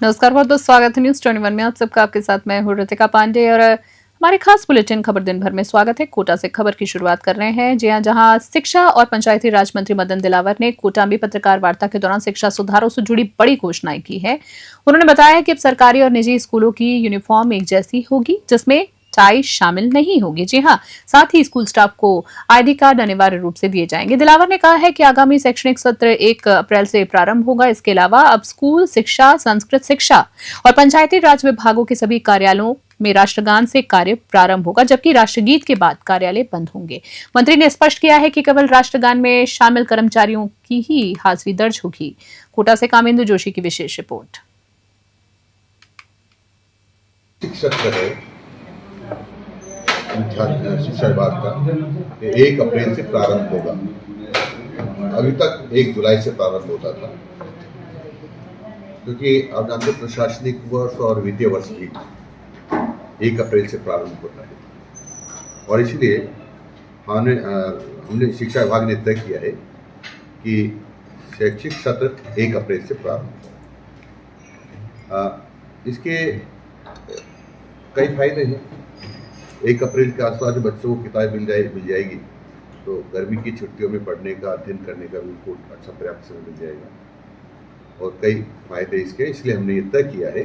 नमस्कार, बहुत बहुत स्वागत है न्यूज 21 में। आप सबका आपके साथ मैं हूँ ऋतिका पांडे और हमारे खास बुलेटिन खबर दिन भर में स्वागत है। कोटा से खबर की शुरुआत कर रहे हैं। जी हां, जहां शिक्षा और पंचायती राज मंत्री मदन दिलावर ने कोटा में पत्रकार वार्ता के दौरान शिक्षा सुधारों से जुड़ी बड़ी घोषणाएं की है। उन्होंने बताया कि अब सरकारी और निजी स्कूलों की यूनिफॉर्म एक जैसी होगी, जिसमें टाई शामिल नहीं होगी। जी हां, साथ ही स्कूल स्टाफ को आईडी कार्ड अनिवार्य रूप से दिए जाएंगे। दिलावर ने कहा है कि आगामी शैक्षणिक सत्र 1 अप्रैल से प्रारंभ होगा। इसके अलावा अब स्कूल शिक्षा, संस्कृत शिक्षा और पंचायती राज विभागों के सभी कार्यालयों में राष्ट्रगान से कार्य प्रारंभ होगा, जबकि राष्ट्रगीत के बाद कार्यालय बंद होंगे। मंत्री ने स्पष्ट किया है कि केवल राष्ट्रगान में शामिल कर्मचारियों की ही हाजिरी दर्ज होगी। कोटा से कामेंदु जोशी की विशेष रिपोर्ट। शिक्षा विभाग का 1 अप्रैल से प्रारंभ होगा। अभी तक 1 जुलाई से प्रारंभ होता था, क्योंकि आप जानते प्रशासनिक वर्ष और वित्तीय वर्ष भी 1 अप्रैल से प्रारंभ होता है, और इसलिए हमने शिक्षा विभाग ने तय किया है कि शैक्षिक सत्र 1 अप्रैल से प्रारंभ होगा। इसके कई फायदे हैं। 1 अप्रैल के आसपास बच्चों को किताबें मिल जाएगी, तो गर्मी की छुट्टियों में पढ़ने का, अध्ययन करने का भी उनको अच्छा पर्याप्त समय मिल जाएगा, और कई फायदे इसके। इसलिए हमने ये तय किया है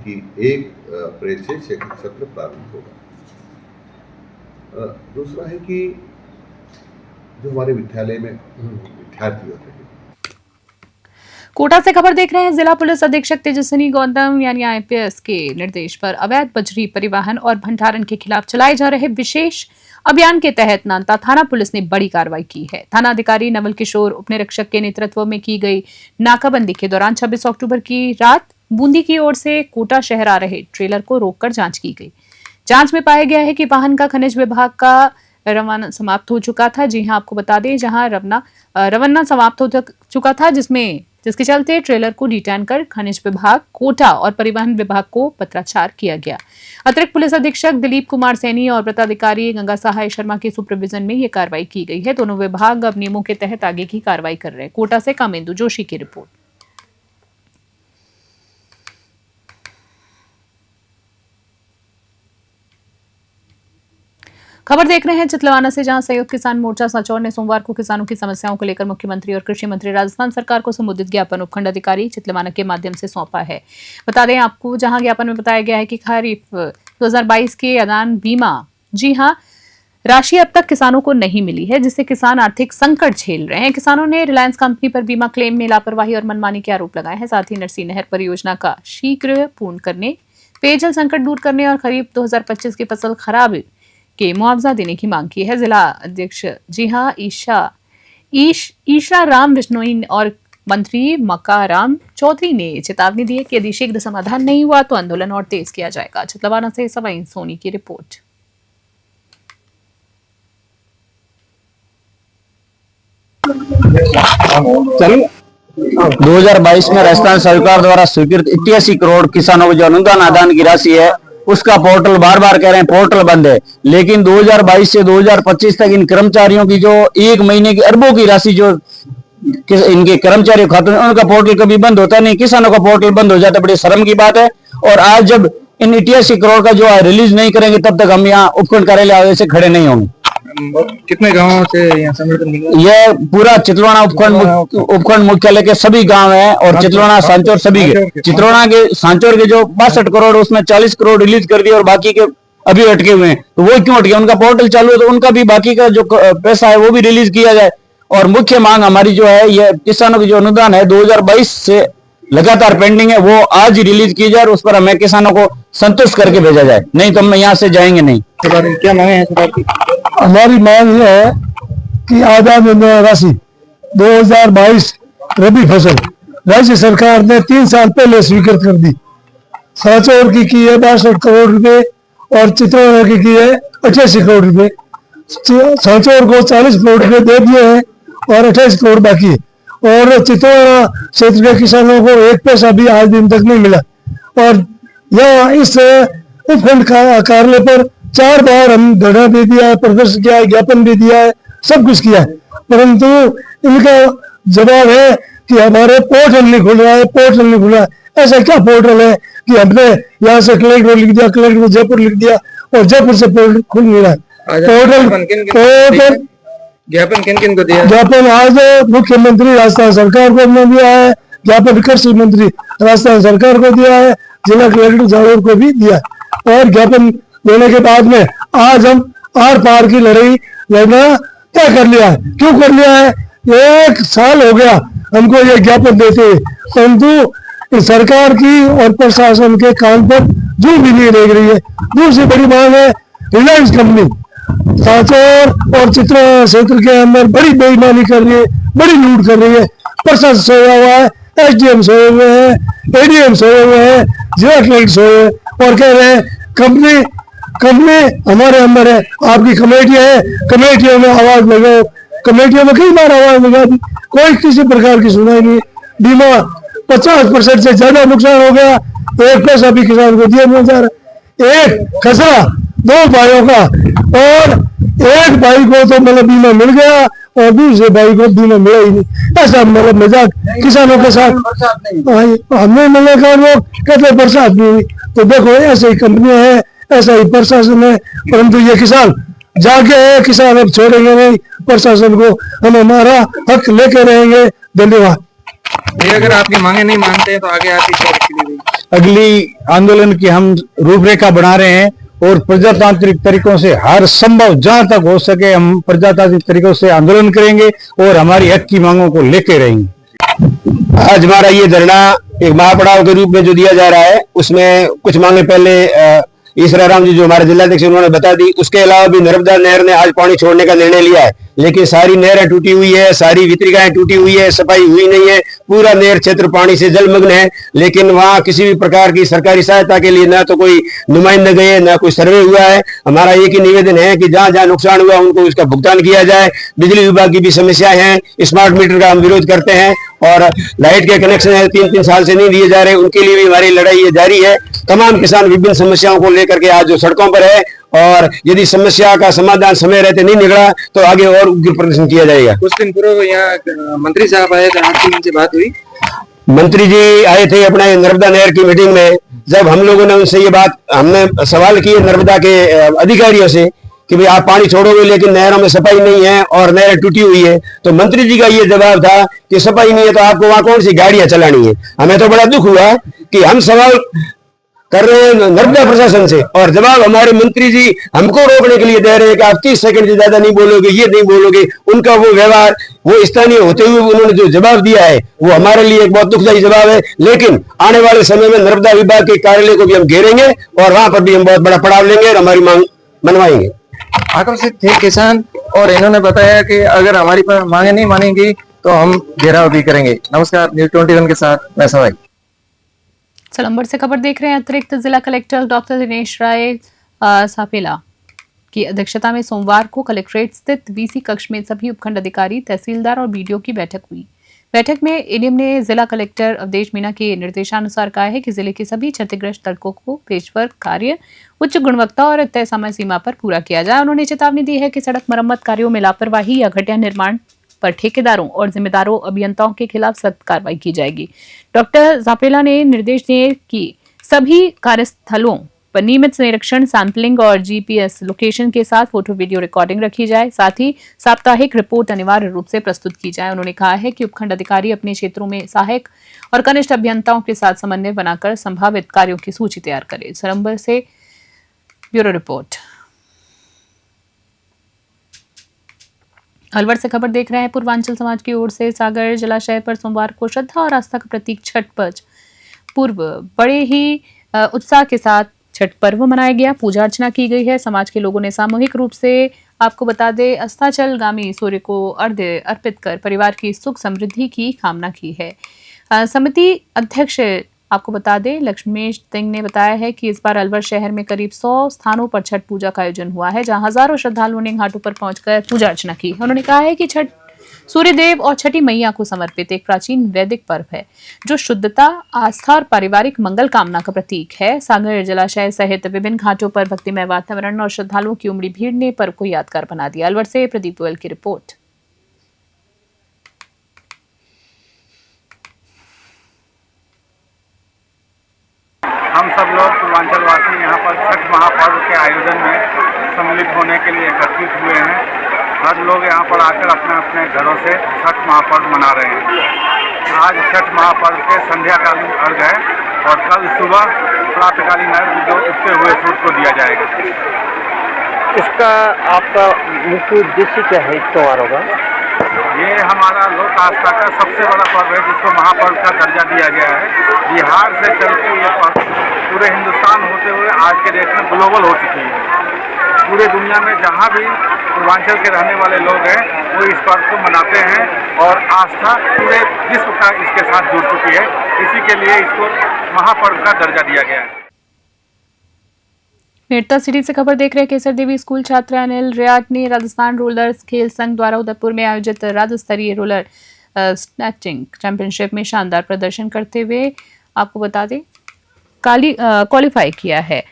कि 1 अप्रैल से शैक्षिक सत्र प्रारंभ होगा। दूसरा है कि जो हमारे विद्यालय में विद्यार्थी होते हैं। कोटा से खबर देख रहे हैं। जिला पुलिस अधीक्षक तेजस्विनी गौतम यानी आईपीएस के निर्देश पर अवैध बजरी परिवहन और भंडारण के खिलाफ चलाए जा रहे विशेष अभियान के तहत नांता थाना पुलिस ने बड़ी कार्रवाई की है। थाना अधिकारी नवल किशोर उपनिरीक्षक के नेतृत्व में की गई नाकाबंदी के दौरान 26 अक्टूबर की रात बूंदी की ओर से कोटा शहर आ रहे ट्रेलर को रोककर जांच की गई। जांच में पाया गया है कि वाहन का खनिज विभाग का रवाना समाप्त हो चुका था। जी हां, आपको बता दें, जहां रवाना समाप्त हो चुका था, जिसके चलते ट्रेलर को डिटेन कर खनिज विभाग, कोटा और परिवहन विभाग को पत्राचार किया गया। अतिरिक्त पुलिस अधीक्षक दिलीप कुमार सैनी और वृत्ताधिकारी गंगा सहाय शर्मा के सुपरविजन में यह कार्रवाई की गई है। दोनों विभाग अब नियमों के तहत आगे की कार्रवाई कर रहे हैं। कोटा से कामेंदु जोशी की रिपोर्ट। खबर देख रहे हैं चितलवाना से, जहां संयुक्त किसान मोर्चा सांचौर ने सोमवार को किसानों की समस्याओं को लेकर मुख्यमंत्री और कृषि मंत्री राजस्थान सरकार को संबोधित ज्ञापन उपखंड अधिकारी चितलवाना के माध्यम से सौंपा है। बता दें आपको, जहां ज्ञापन में बताया गया है कि खरीफ 2022 के अदान बीमा, जी हां, राशि अब तक किसानों को नहीं मिली है, जिससे किसान आर्थिक संकट झेल रहे हैं। किसानों ने रिलायंस कंपनी पर बीमा क्लेम में लापरवाही और मनमानी के आरोप लगाए हैं। साथ ही नरसी नहर परियोजना का शीघ्र पूर्ण करने, पेयजल संकट दूर करने और खरीफ 2025 की फसल खराब के मुआवजा देने की मांग की है। जिला अध्यक्ष, जी हां, ईशा राम बिश्नोई और मंत्री मकाराम चौधरी ने चेतावनी दी है कि यदि शीघ्र समाधान नहीं हुआ तो आंदोलन और तेज किया जाएगा। चितलवाना से सवाई सोनी की रिपोर्ट। 2022 में राजस्थान सरकार द्वारा स्वीकृत 88 करोड़ किसानों को जो अनुदान आदान की राशि है, उसका पोर्टल बार बार कह रहे हैं पोर्टल बंद है, लेकिन 2022 से 2025 तक इन कर्मचारियों की जो 1 महीने की अरबों की राशि जो इनके कर्मचारियों खाते में, उनका पोर्टल कभी बंद होता नहीं, किसानों का पोर्टल बंद हो जाता है। बड़ी शर्म की बात है। और आज जब इन 88 करोड़ का जो रिलीज नहीं करेंगे, तब तक हम यहाँ उपखंड कार्यालय से खड़े नहीं होंगे। कितने गांवों से यहाँ समर्थन मिला? ये पूरा चितलवाना उपखंड मुख्यालय के सभी गांव हैं, और चितलवाना सांचौर सभी के। चितलवाना के सांचौर के जो 62 करोड़, उसमें 40 करोड़ रिलीज कर दिए और बाकी के अभी अटके हुए हैं। तो वो क्यों अटके? उनका पोर्टल चालू है, तो उनका भी बाकी का जो पैसा है वो भी रिलीज किया जाए। और मुख्य मांग हमारी जो है, ये किसानों की जो अनुदान है 2022 से लगातार पेंडिंग है, वो आज ही रिलीज की जाए और उस पर हमें किसानों को संतुष्ट करके भेजा जाए, नहीं तो हम यहाँ से जाएंगे नहीं। क्या मांगे हैं सरकार की? हमारी मांग यह है कि आदान राशि 2022 रबी फसल राज्य सरकार ने 3 साल पहले स्वीकृत कर दी। सांचौर की है 62 करोड़ रुपए और चितौरा की है 88 करोड़ रुपए। सांचौर को 40 करोड़ रुपए दे दिए हैं और 28 करोड़ बाकी है। और चितौरा क्षेत्र के किसानों को 1 पैसा भी आज दिन तक नहीं मिला। और यहाँ इस उपखंड कार्यालय पर 4 बार हम धरना दे दिया है, प्रदर्शन किया है, ज्ञापन भी दिया है, सब कुछ किया है, परंतु इनका जवाब है कि हमारे पोर्टल नहीं खुल रहा है, पोर्टल नहीं खुल रहा है। ऐसा क्या पोर्टल है कि हमने यहाँ से कलेक्टर लिख दिया, कलेक्टर जयपुर लिख दिया और जयपुर से पोर्टल खुल नहीं रहा है। पोर्टल ज्ञापन किन किन को दिया? ज्ञापन आज मुख्यमंत्री राजस्थान सरकार को हमने दिया है, ज्ञापन कृषि मंत्री राजस्थान सरकार को दिया है, जिला कलेक्टर जालोर को भी दिया है। और ज्ञापन देने के बाद में आज हम आर पार की लड़ाई लड़ना तय कर लिया है। क्यों कर लिया है? 1 साल हो गया हमको ये ज्ञापन देते हुए, परंतु सरकार की और प्रशासन के कान पर जू भी नहीं लग रही है। दूसरी बड़ी मांग है, रिलायंस कंपनी सांचौर और चित्रा क्षेत्र के अंदर बड़ी बेईमानी कर रही है, बड़ी लूट कर रही है। प्रशासन सोया हुआ है, एसडीएम सोए हुए हैं, एडीएम सोए हुए हैं, जिला कलेक्टर सोए हुए हैं और कह रहे हैं कंपनी हमारे अंदर है, आपकी कमेटियां है, कमेटियों में आवाज लगाओ। कमेटियों में कई बार आवाज लगा दी, कोई किसी प्रकार की सुनाई नहीं। बीमा 50% से ज्यादा नुकसान हो गया, एक पैसा भी किसान को दिया नहीं जा रहा। एक खसरा 2 भाइयों का, और एक भाई को तो मतलब बीमा मिल गया और दूसरे भाई को बीमा मिला ही नहीं। ऐसा मतलब मजाक किसानों के साथ हमने मतलब वो कहते बरसात नहीं हुई। तो देखो ऐसे ही कंपनियां हैं, ऐसा ही प्रशासन है, परंतु ये किसान जाके है, किसान अब छोड़ेंगे नहीं प्रशासन को, हम हमारा हक लेके रहेंगे। धन्यवाद। अगर आपकी मांगे नहीं मानते हैं तो आगे आपकी क्या रखी? अगली आंदोलन की हम रूपरेखा बना रहे हैं और प्रजातांत्रिक तरीकों से हर संभव जहां तक हो सके हम प्रजातांत्रिक तरीकों से आंदोलन करेंगे और हमारी हक की मांगों को लेके रहेंगे। आज हमारा ये धरना एक महापड़ाव के रूप में जो दिया जा रहा है, उसमें कुछ मांगे पहले ईश्वर राम जी जो हमारे जिलाध्यक्ष उन्होंने बता दी। उसके अलावा भी नर्मदा नहर ने आज पानी छोड़ने का निर्णय लिया है, लेकिन सारी नहरें टूटी हुई है, सारी वितरिकाएं टूटी हुई है, सफाई हुई नहीं है, पूरा नहर क्षेत्र पानी से जलमग्न है। लेकिन वहां किसी भी प्रकार की सरकारी सहायता के लिए ना तो कोई नुमाइंदे गए, ना कोई सर्वे हुआ है। हमारा एक ही निवेदन है कि जहां जहां नुकसान हुआ उनको उसका भुगतान किया जाए। बिजली विभाग की भी समस्याएं हैं, स्मार्ट मीटर का हम विरोध करते हैं और लाइट के कनेक्शन 3-3 साल से नहीं दिए जा रहे, उनके लिए भी हमारी लड़ाई ये जारी है। तमाम किसान विभिन्न समस्याओं को लेकर के आज जो सड़कों पर है, और यदि समस्या का समाधान समय रहते नहीं निकला तो आगे और उग्र प्रदर्शन किया जाएगा। कुछ दिन पूर्व यहाँ मंत्री साहब आए थे, आपकी उनसे बात हुई? मंत्री जी आए थे अपने नर्मदा नहर की मीटिंग में। जब हम लोगों ने उनसे ये बात हमने सवाल किए नर्मदा के अधिकारियों से कि भाई आप पानी छोड़ोगे लेकिन नहरों में सफाई नहीं है और नहरें टूटी हुई है, तो मंत्री जी का ये जवाब था कि सफाई नहीं है तो आपको वहां कौन सी गाड़ियां चलानी है। हमें तो बड़ा दुख हुआ कि हम सवाल कर रहे हैं नर्मदा प्रशासन से और जवाब हमारे मंत्री जी हमको रोकने के लिए दे रहे हैं कि आप 30 सेकंड से ज्यादा नहीं बोलोगे, ये नहीं बोलोगे। उनका वो व्यवहार, वो स्थानीय होते हुए उन्होंने जो जवाब दिया है वो हमारे लिए एक बहुत दुखदायी जवाब है। लेकिन आने वाले समय में नर्मदा विभाग के कार्यालय को भी हम घेरेंगे और वहां पर भी हम बहुत बड़ा पड़ाव लेंगे और हमारी मांग मनवाएंगे। आक्रोशित थे किसान और इन्होंने बताया कि अगर हमारी मांगे नहीं मानेंगी तो हम घेराव भी करेंगे। नमस्कार, न्यूज़ 21 के साथ मैं सवाई। सलम्बर से खबर देख रहे हैं। अतिरिक्त जिला कलेक्टर डॉक्टर दिनेश राय सापेला की अध्यक्षता में सोमवार को कलेक्ट्रेट स्थित वीसी कक्ष में सभी उपखंड अधिकारी, तहसीलदार और बीडीओ की बैठक हुई। बैठक में एडीएम ने जिला कलेक्टर अवधेश मीणा के निर्देशानुसार कहा है कि जिले के सभी क्षतिग्रस्त सड़कों को पेशवर कार्य उच्च गुणवत्ता और तय समय सीमा पर पूरा किया जाए। उन्होंने चेतावनी दी है कि सड़क मरम्मत कार्यों में लापरवाही या घटिया निर्माण पर ठेकेदारों और जिम्मेदारों अभियंताओं के खिलाफ सख्त कार्रवाई की जाएगी। डॉक्टर जापेला ने निर्देश दिए कि सभी कार्यस्थलों पर नियमित निरीक्षण, सैंपलिंग और जीपीएस लोकेशन के साथ फोटो वीडियो रिकॉर्डिंग रखी जाए। साथ ही साप्ताहिक रिपोर्ट अनिवार्य रूप से प्रस्तुत की जाए। उन्होंने कहा है कि उपखंड अधिकारी अपने क्षेत्रों में सहायक और कनिष्ठ अभियंताओं के साथ समन्वय बनाकर संभावित कार्यों की सूची तैयार करें। सरंबर से ब्यूरो रिपोर्ट। अलवर से खबर देख रहे हैं। पूर्वांचल समाज की ओर से सागर जलाशय पर सोमवार को श्रद्धा और आस्था का प्रतीक छठ पूर्व बड़े ही उत्साह के साथ छठ पर्व मनाया गया। पूजा अर्चना की गई है। समाज के लोगों ने सामूहिक रूप से, आपको बता दें, अस्ताचलगामी सूर्य को अर्घ्य अर्पित कर परिवार की सुख समृद्धि की कामना की है। समिति अध्यक्ष, आपको बता दें, लक्ष्मेश सिंह ने बताया है कि इस बार अलवर शहर में करीब 100 स्थानों पर छठ पूजा का आयोजन हुआ है, जहां हजारों श्रद्धालुओं ने घाटों पर पहुंचकर पूजा अर्चना की। उन्होंने कहा है कि छठ सूर्यदेव और छठी मैया को समर्पित एक प्राचीन वैदिक पर्व है जो शुद्धता, आस्था और पारिवारिक मंगल कामना का प्रतीक है। सागर जलाशय सहित विभिन्न घाटों पर भक्तिमय वातावरण और श्रद्धालुओं की उमड़ी भीड़ ने पर्व को यादगार बना दिया। अलवर से प्रदीप गोयल की रिपोर्ट। हम सब लोग पूर्वांचलवासी यहाँ पर छठ महापर्व के आयोजन में सम्मिलित होने के लिए एकत्रित हुए हैं। हर लोग यहाँ पर आकर अपने अपने घरों से छठ महापर्व मना रहे हैं। आज छठ महापर्व के संध्याकालीन अर्घ है और कल सुबह प्रातःकालीन अर्घ जो उगते हुए सूर्य को दिया जाएगा। इसका आपका मुख्य उद्देश्य क्या है इस त्योहारों का? ये हमारा लोक आस्था का सबसे बड़ा पर्व है जिसको महापर्व का दर्जा दिया गया है। बिहार से चलकर ये पर्व पूरे हिंदुस्तान होते हुए आज के डेट में ग्लोबल हो चुकी है। पूरे दुनिया में जहाँ भी पूर्वांचल के रहने वाले लोग हैं वो इस पर्व को मनाते हैं और आस्था पूरे विश्व का इसके साथ जुड़ चुकी है। इसी के लिए इसको महापर्व का दर्जा दिया गया है। मेड़ता सिटी से खबर देख रहे हैं। केसर देवी स्कूल छात्र अनिल रियाट ने राजस्थान रोलर खेल संघ द्वारा उदयपुर में आयोजित राज्य स्तरीय रोलर स्नैचिंग चैंपियनशिप में शानदार प्रदर्शन करते हुए आपको बता दें क्वालिफाई किया है।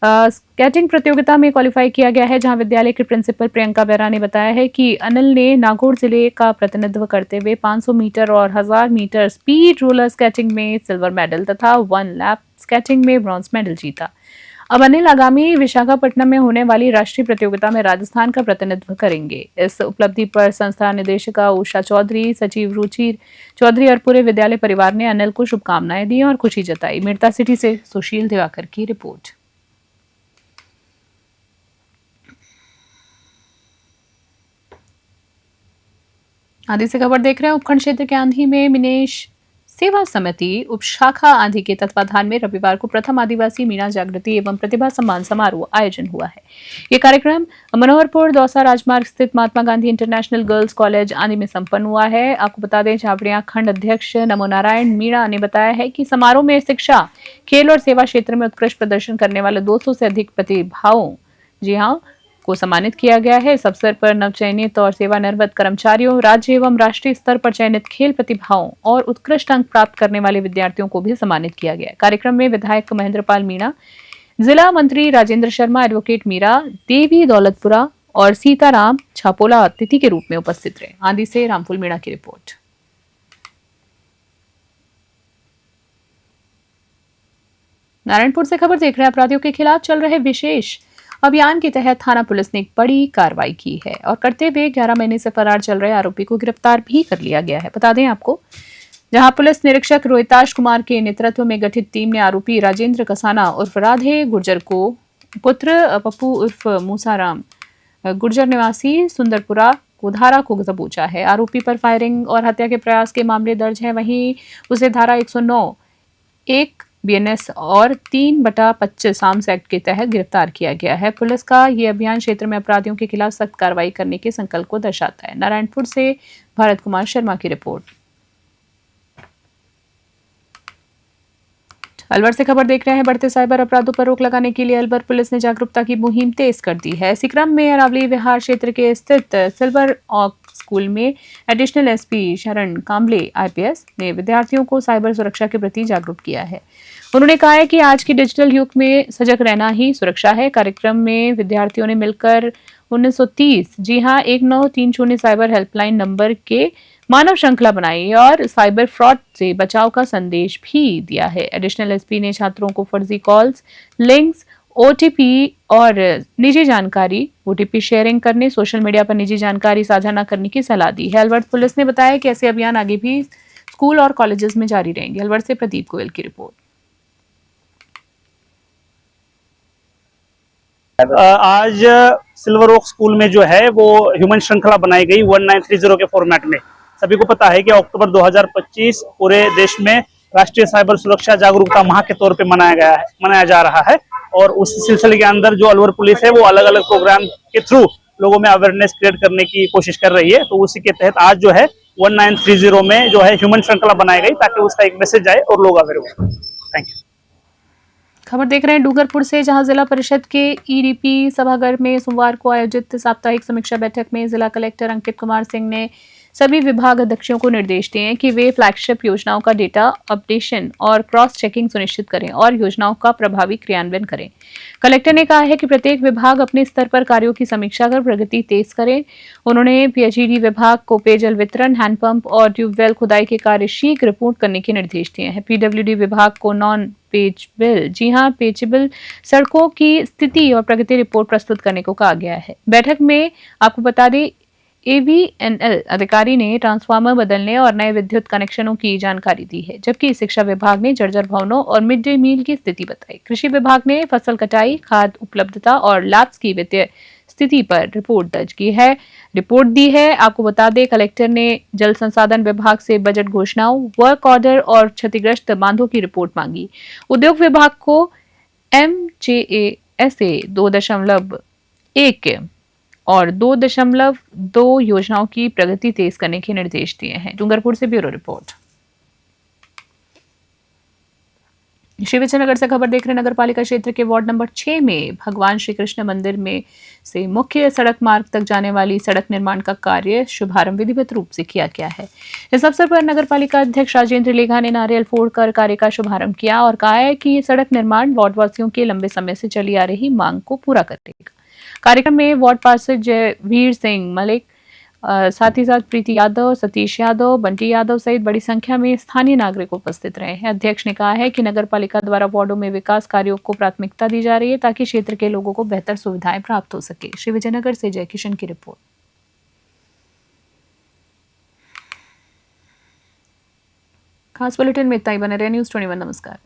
स्केटिंग प्रतियोगिता में क्वालिफाई किया गया है, जहां विद्यालय के प्रिंसिपल प्रियंका बेरा ने बताया है कि अनिल ने नागौर जिले का प्रतिनिधित्व करते हुए 500 मीटर और 1000 मीटर स्पीड रोलर स्केटिंग में सिल्वर मेडल तथा 1 लैप स्केटिंग में ब्रॉन्ज मेडल जीता। अब अनिल आगामी विशाखापट्टनम में होने वाली राष्ट्रीय प्रतियोगिता में राजस्थान का प्रतिनिधित्व करेंगे। इस उपलब्धि पर संस्था निदेशिका उषा चौधरी, सचिव रुचि चौधरी और पूरे विद्यालय परिवार ने अनिल को शुभकामनाएं दी और खुशी जताई। मेड़ता सिटी से सुशील दिवाकर की रिपोर्ट। आंधी से खबर देख रहे हैं। उपखंड क्षेत्र के आंधी में मिनेश सेवा समिति उपशाखा आंधी के तत्वाधान में रविवार को प्रथम आदिवासी मीणा जागृति एवं प्रतिभा सम्मान समारोह आयोजन हुआ है। ये कार्यक्रम मनोहरपुर दौसा राजमार्ग स्थित Mahatma Gandhi international girls college आंधी में संपन्न हुआ है। आपको बता दें, झाबड़िया खंड अध्यक्ष नमो नारायण मीणा ने बताया है कि समारोह में शिक्षा, खेल और सेवा क्षेत्र में उत्कृष्ट प्रदर्शन करने वाले 200 से अधिक प्रतिभाओं को सम्मानित किया गया है। इस अवसर पर नवचयनित और सेवानिवृत्त कर्मचारियों, राज्य एवं राष्ट्रीय स्तर पर चयनित खेल प्रतिभाओं और उत्कृष्ट अंक प्राप्त करने वाले विद्यार्थियों को भी सम्मानित किया गया। कार्यक्रम में विधायक महेंद्रपाल मीणा, जिला मंत्री राजेंद्र शर्मा, एडवोकेट मीरा देवी दौलतपुरा और सीताराम छापोला अतिथि के रूप में उपस्थित रहे। आंधी से रामफुल मीणा की रिपोर्ट। नारायणपुर से खबर देख रहे हैं। अपराधियों के खिलाफ चल रहे विशेष अभियान के तहत थाना पुलिस ने एक बड़ी कार्रवाई की है और करते हुए 11 महीने से फरार चल रहे आरोपी को गिरफ्तार भी कर लिया गया है। बता दें आपको, जहां पुलिस निरीक्षक रोहिताश कुमार के नेतृत्व में गठित टीम ने आरोपी राजेंद्र कसाना उर्फ राधे गुर्जर को पुत्र पप्पू उर्फ मूसाराम गुर्जर निवासी सुंदरपुरा कोधारा को दबोचा है। आरोपी पर फायरिंग और हत्या के प्रयास के मामले दर्ज है। वहीं उसे धारा 109 1 BNS और 3/25 आर्म्स एक्ट के तहत गिरफ्तार किया गया है। पुलिस का ये अभियान क्षेत्र में अपराधियों के खिलाफ सख्त कार्रवाई करने के संकल्प को दर्शाता है। नारायणपुर से भारत कुमार शर्मा की रिपोर्ट। अलवर से खबर देख रहे हैं। बढ़ते साइबर अपराधों पर रोक लगाने के लिए अलवर पुलिस ने जागरूकता की मुहिम तेज कर दी है। इसी क्रम में अरावली विहार क्षेत्र के स्थित सिल्वर ऑक स्कूल में एडिशनल SP शरण कांबले IPS ने विद्यार्थियों को साइबर सुरक्षा के प्रति जागरूक किया है। उन्होंने कहा है कि आज के डिजिटल युग में सजग रहना ही सुरक्षा है। कार्यक्रम में विद्यार्थियों ने मिलकर 1930 जी हाँ 1930 साइबर हेल्पलाइन नंबर के मानव श्रृंखला बनाई और साइबर फ्रॉड से बचाव का संदेश भी दिया है। एडिशनल SP ने छात्रों को फर्जी कॉल्स, लिंक्स, OTP और निजी जानकारी OTP शेयरिंग करने, सोशल मीडिया पर निजी जानकारी साझा न करने की सलाह दी है। अलवर पुलिस ने बताया कि ऐसे अभियान आगे भी स्कूल और कॉलेजेस में जारी रहेंगे। अलवर से प्रदीप गोयल की रिपोर्ट। आज सिल्वर ओक स्कूल में जो है वो ह्यूमन श्रृंखला बनाई गई 1930 के फॉर्मेट में। सभी को पता है कि अक्टूबर 2025 पूरे देश में राष्ट्रीय साइबर सुरक्षा जागरूकता माह के तौर पे मनाया जा रहा है और उस सिलसिले के अंदर जो अलवर पुलिस है वो अलग अलग प्रोग्राम के थ्रू लोगों में अवेयरनेस क्रिएट करने की कोशिश कर रही है। तो उसी के तहत आज जो है 1930 में जो है ह्यूमन श्रृंखला बनाई गई ताकि उसका एक मैसेज आए और लोग अवेयर हो। Thank you. खबर देख रहे हैं डूंगरपुर से, जहां जिला परिषद के EDP सभागार में सोमवार को आयोजित साप्ताहिक समीक्षा बैठक में जिला कलेक्टर अंकित कुमार सिंह ने सभी विभाग अध्यक्षों को निर्देश दिए कि वे फ्लैगशिप योजनाओं का डेटा अपडेशन और क्रॉस चेकिंग सुनिश्चित करें और योजनाओं का प्रभावी क्रियान्वयन करें। कलेक्टर ने कहा है कि प्रत्येक विभाग अपने स्तर पर कार्यों की समीक्षा कर प्रगति तेज करें। उन्होंने PHED विभाग को पेयजल वितरण, हैंडपंप और ट्यूबवेल खुदाई के कार्य शीघ्र पूर्ण करने के निर्देश दिए हैं। PWD विभाग को नॉन पेचबिल, जी हां, पेचेबल सड़कों की स्थिति और प्रगति रिपोर्ट प्रस्तुत करने को कहा गया है। बैठक में आपको बता दें, एवीएनएल अधिकारी ने ट्रांसफार्मर बदलने और नए विद्युत कनेक्शनों की जानकारी दी है, जबकि शिक्षा विभाग ने जर्जर भवनों और मिड डे मील की स्थिति बताई। कृषि विभाग ने फसल कटाई, खाद उपलब्धता और लैब्स की वित्तीय स्थिति पर रिपोर्ट दी है। आपको बता दें, कलेक्टर ने जल संसाधन विभाग से बजट घोषणाओं, वर्क ऑर्डर और क्षतिग्रस्त बांधों की रिपोर्ट मांगी। उद्योग विभाग को MJASA 2.1 और 2.2 योजनाओं की प्रगति तेज करने के निर्देश दिए हैं। डूंगरपुर से ब्यूरो रिपोर्ट। श्री विजयनगर से खबर देख रहे नगर पालिका क्षेत्र के वार्ड नंबर 6 में भगवान श्री कृष्ण मंदिर में से मुख्य सड़क मार्ग तक जाने वाली सड़क निर्माण का कार्य शुभारंभ विधिवत रूप से किया गया है। इस अवसर पर नगर पालिका अध्यक्ष राजेंद्र लेघा ने नारियल फोड़कर कार्य का शुभारंभ किया और कहा है कि ये सड़क निर्माण वार्ड वासियों के लंबे समय से चली आ रही मांग को पूरा करेगा। कार्यक्रम में वार्ड पार्षद जयवीर सिंह मलिक, साथ ही साथ प्रीति यादव, सतीश यादव, बंटी यादव सहित बड़ी संख्या में स्थानीय नागरिक उपस्थित रहे हैं। अध्यक्ष ने कहा है कि नगर पालिका द्वारा वार्डों में विकास कार्यों को प्राथमिकता दी जा रही है ताकि क्षेत्र के लोगों को बेहतर सुविधाएं प्राप्त हो सके। श्री विजयनगर से जय किशन की रिपोर्ट। खास बुलेटिन में इतना ही। बने रहे न्यूज़ 21। नमस्कार।